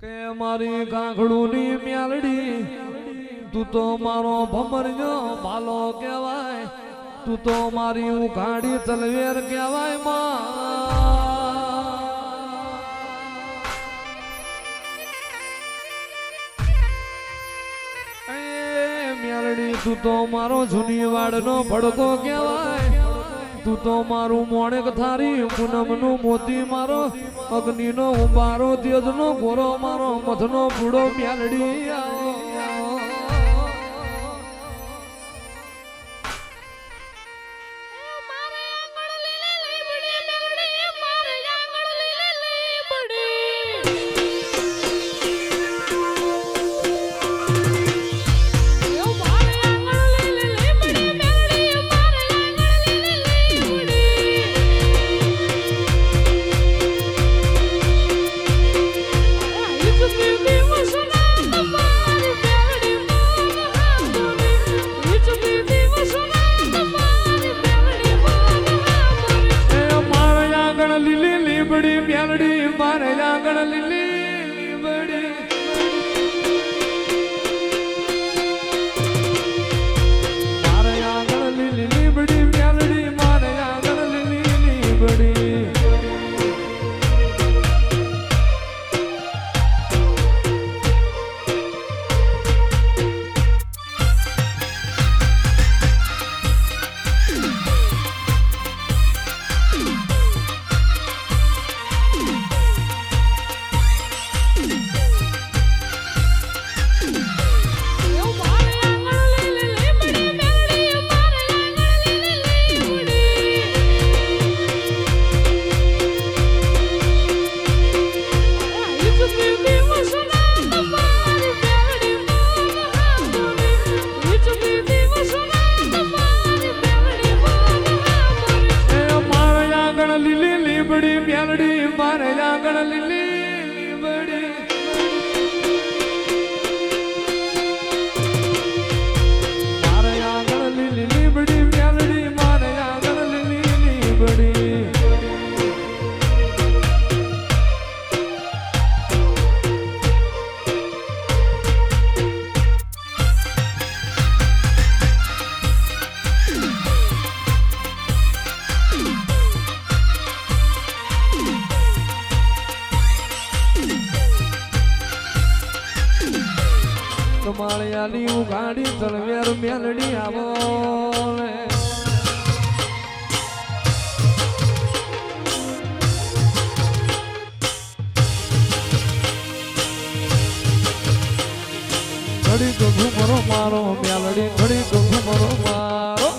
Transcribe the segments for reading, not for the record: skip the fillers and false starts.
કે મારી કાંકડુની મ્યાલડી તું તો મારો ભમરિયો ભાલો કહેવાય, તું તો મારી ઉઘાડી તલવેર કહેવાય મ્યાલડી તું તો મારો જૂની વાડનો ભડકો કહેવાય, તું તો મારું મોણેક થારી પૂનમનું મોતી મારો અગ્નિનો ઉંબારો તેજનો ગોરો મારો મથનો પૂડો મ્યાલડી આવો માળિયાની ઉઘાડી તલવેર મ્યાલડી આવો ઘડી તો ઘુમરો મારો મ્યાલડી ઘડી તો ઘુમરો મારો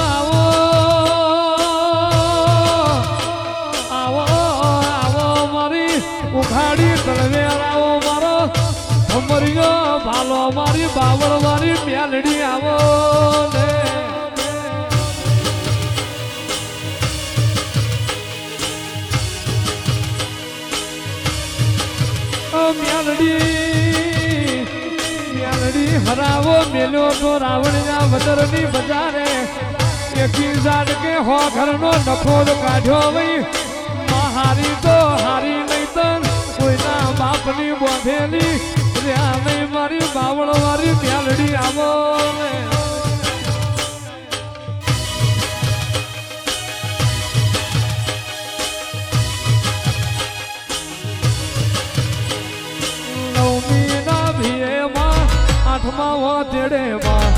આવો ઉઘાડી તલવેર આવો મારો ભમરિયો ભાલો મારી બાવળ મારી મ્યાલડી આવો ને મ્યાલડી હરાવો મેલ્યો તો રાવણના વદરની બજારે એકી ઝાડ કે હો ઘરનો નફો કાઢ્યો વઈ હારી તો હારી નહીં તન કોઈના બાપની બોધેલી રહ્યા નહીં મારી બાવળ વાળી મ્યાલડી આવો નવમીના ભીએમાં આઠમા વધેડેમાં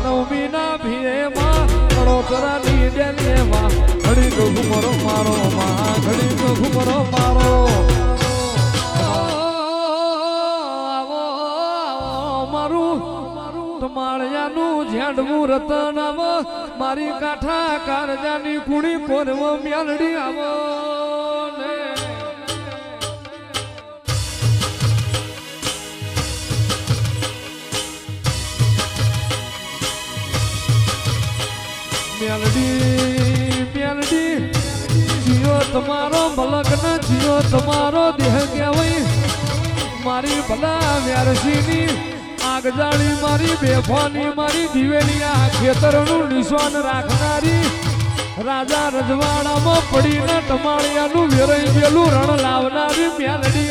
નવમીના ભીએમાં કડોતરાની ડેલીએમાં ઘડી તો ઘુમરો મારો માં ઘડી તો ઘુમરો મારો મારું તમાળિયાનું ઝેંડવું રતન આવો મારી કાંઠા કારજાની કુણી કોરવો મ્યાલડી આવો મ્યાલડી જીઓ તમારો મલક ન જીઓ તમારો દેહ કહેવાય મારી ભલા વ્યારસીની આગ જાળી મારી બેફાની મારી દિવેલી આ ખેતરનું નિશાન રાખનારી રાજા રજવાડામાં પડીને ટમાળિયાનું વેરાઈ ગયેલું રણ લાવનારી મેલડી